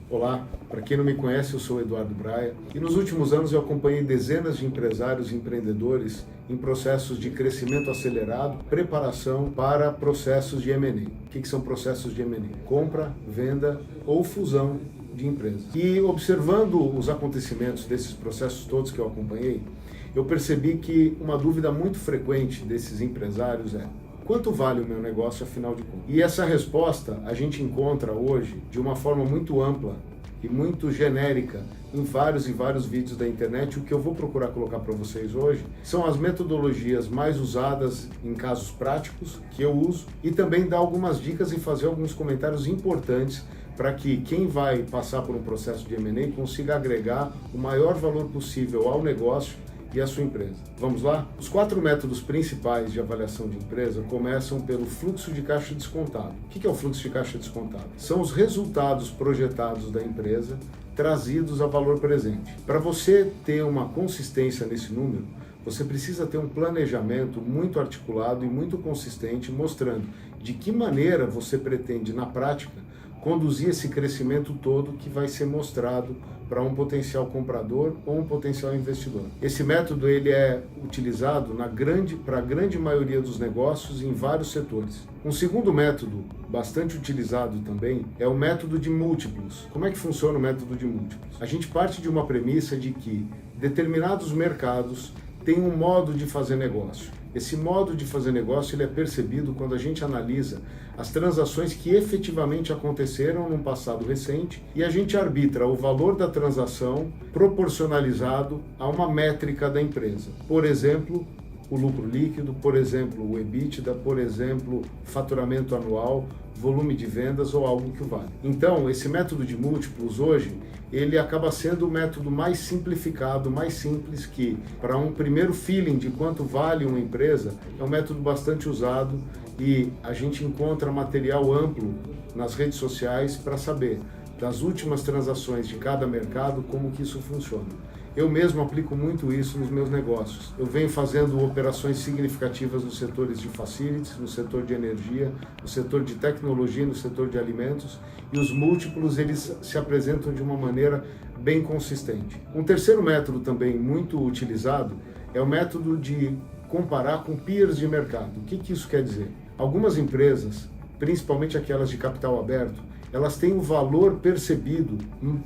Olá, para quem não me conhece, eu sou Eduardo Braia e nos últimos anos eu acompanhei dezenas de empresários e empreendedores em processos de crescimento acelerado, preparação para processos de M&A. O que são processos de M&A? Compra, venda ou fusão de empresas. E observando os acontecimentos desses processos todos que eu acompanhei, eu percebi que uma dúvida muito frequente desses empresários é: quanto vale o meu negócio, afinal de contas? E essa resposta a gente encontra hoje de uma forma muito ampla e muito genérica em vários vídeos da internet. O que eu vou procurar colocar para vocês hoje são as metodologias mais usadas em casos práticos que eu uso e também dar algumas dicas e fazer alguns comentários importantes para que quem vai passar por um processo de M&A consiga agregar o maior valor possível ao negócio e a sua empresa. Vamos lá? Os 4 métodos principais de avaliação de empresa começam pelo fluxo de caixa descontado. O que é o fluxo de caixa descontado? São os resultados projetados da empresa trazidos a valor presente. Para você ter uma consistência nesse número, você precisa ter um planejamento muito articulado e muito consistente, mostrando de que maneira você pretende, na prática, conduzir esse crescimento todo que vai ser mostrado para um potencial comprador ou um potencial investidor. Esse método ele é utilizado para a grande maioria dos negócios em vários setores. Um segundo método bastante utilizado também é o método de múltiplos. Como é que funciona o método de múltiplos? A gente parte de uma premissa de que determinados mercados têm um modo de fazer negócio. Esse modo de fazer negócio ele é percebido quando a gente analisa as transações que efetivamente aconteceram num passado recente e a gente arbitra o valor da transação proporcionalizado a uma métrica da empresa. Por exemplo, o lucro líquido, por exemplo, o EBITDA, por exemplo, faturamento anual, volume de vendas ou algo que o vale. Então, esse método de múltiplos hoje, ele acaba sendo o método mais simplificado, mais simples, que para um primeiro feeling de quanto vale uma empresa, é um método bastante usado e a gente encontra material amplo nas redes sociais para saber das últimas transações de cada mercado, como que isso funciona. Eu mesmo aplico muito isso nos meus negócios. Eu venho fazendo operações significativas nos setores de facilities, no setor de energia, no setor de tecnologia, no setor de alimentos, e os múltiplos eles se apresentam de uma maneira bem consistente. Um terceiro método também muito utilizado é o método de comparar com peers de mercado. O que isso quer dizer? Algumas empresas, principalmente aquelas de capital aberto, elas têm o valor percebido,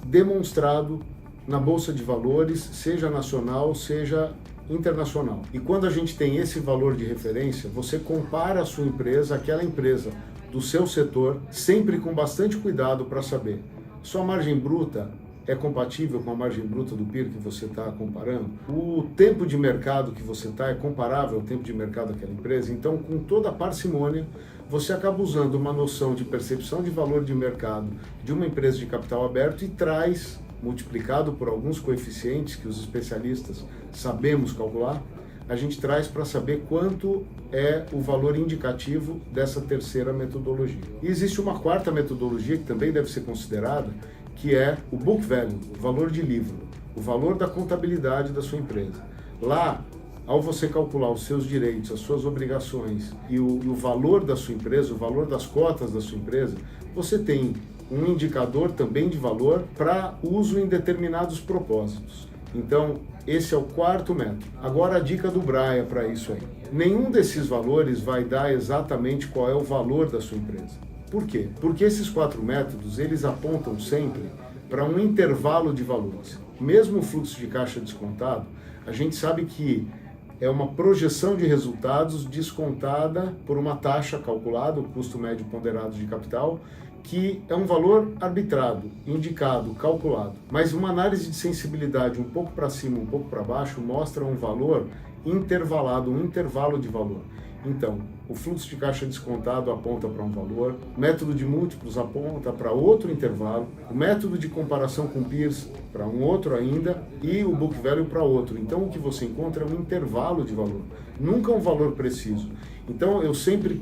demonstrado na Bolsa de Valores, seja nacional, seja internacional. E quando a gente tem esse valor de referência, você compara a sua empresa, aquela empresa do seu setor, sempre com bastante cuidado para saber: sua margem bruta é compatível com a margem bruta do peer que você está comparando? O tempo de mercado que você está é comparável ao tempo de mercado daquela empresa? Então, com toda a parcimônia, você acaba usando uma noção de percepção de valor de mercado de uma empresa de capital aberto e traz, multiplicado por alguns coeficientes que os especialistas sabemos calcular, a gente traz para saber quanto é o valor indicativo dessa terceira metodologia. E existe uma quarta metodologia que também deve ser considerada, que é o book value, o valor de livro, o valor da contabilidade da sua empresa. Lá, ao você calcular os seus direitos, as suas obrigações e o valor da sua empresa, o valor das cotas da sua empresa, você tem um indicador também de valor para uso em determinados propósitos. Então, esse é o quarto método. Agora a dica do Braia para isso aí. Nenhum desses valores vai dar exatamente qual é o valor da sua empresa. Por quê? Porque esses 4 métodos, eles apontam sempre para um intervalo de valores. Mesmo o fluxo de caixa descontado, a gente sabe que é uma projeção de resultados descontada por uma taxa calculada, o custo médio ponderado de capital, que é um valor arbitrado, indicado, calculado. Mas uma análise de sensibilidade um pouco para cima, um pouco para baixo, mostra um valor intervalado, um intervalo de valor. Então, o fluxo de caixa descontado aponta para um valor, o método de múltiplos aponta para outro intervalo, o método de comparação com peers para um outro ainda e o book value para outro. Então, o que você encontra é um intervalo de valor, nunca um valor preciso. Então, eu sempre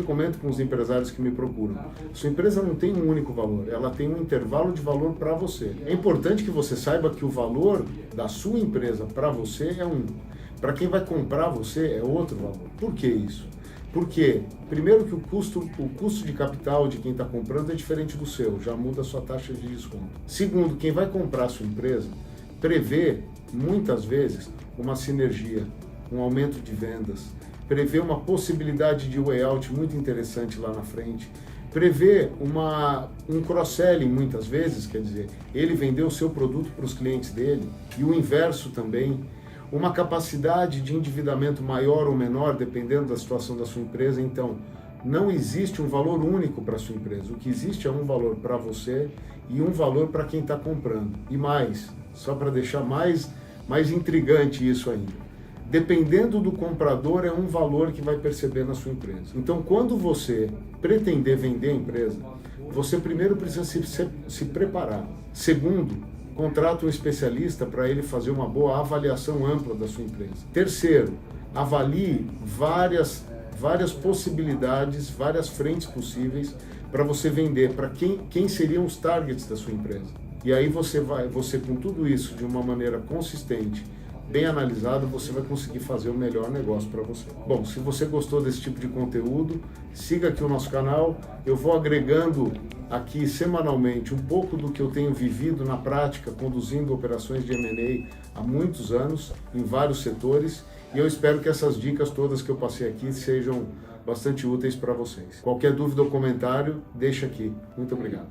comento com os empresários que me procuram: sua empresa não tem um único valor, ela tem um intervalo de valor para você. É importante que você saiba que o valor da sua empresa para você é um. Para quem vai comprar você é outro valor. Por que isso? Por quê? Primeiro que o custo de capital de quem está comprando é diferente do seu, já muda a sua taxa de desconto. Segundo, quem vai comprar a sua empresa prevê, muitas vezes, uma sinergia, um aumento de vendas, prevê uma possibilidade de layout muito interessante lá na frente, prevê um cross-selling muitas vezes, quer dizer, ele vendeu o seu produto para os clientes dele, e o inverso também, uma capacidade de endividamento maior ou menor, dependendo da situação da sua empresa. Então, não existe um valor único para a sua empresa, o que existe é um valor para você e um valor para quem está comprando. E mais, só para deixar mais intrigante isso ainda, dependendo do comprador, é um valor que vai perceber na sua empresa. Então, quando você pretender vender a empresa, você primeiro precisa se preparar. Segundo, contrata um especialista para ele fazer uma boa avaliação ampla da sua empresa. Terceiro, avalie várias possibilidades, várias frentes possíveis para você vender, para quem seriam os targets da sua empresa. E aí você com tudo isso, de uma maneira consistente, bem analisado, você vai conseguir fazer o melhor negócio para você. Bom, se você gostou desse tipo de conteúdo, siga aqui o nosso canal. Eu vou agregando aqui semanalmente um pouco do que eu tenho vivido na prática, conduzindo operações de M&A há muitos anos, em vários setores, e eu espero que essas dicas todas que eu passei aqui sejam bastante úteis para vocês. Qualquer dúvida ou comentário, deixa aqui. Muito obrigado.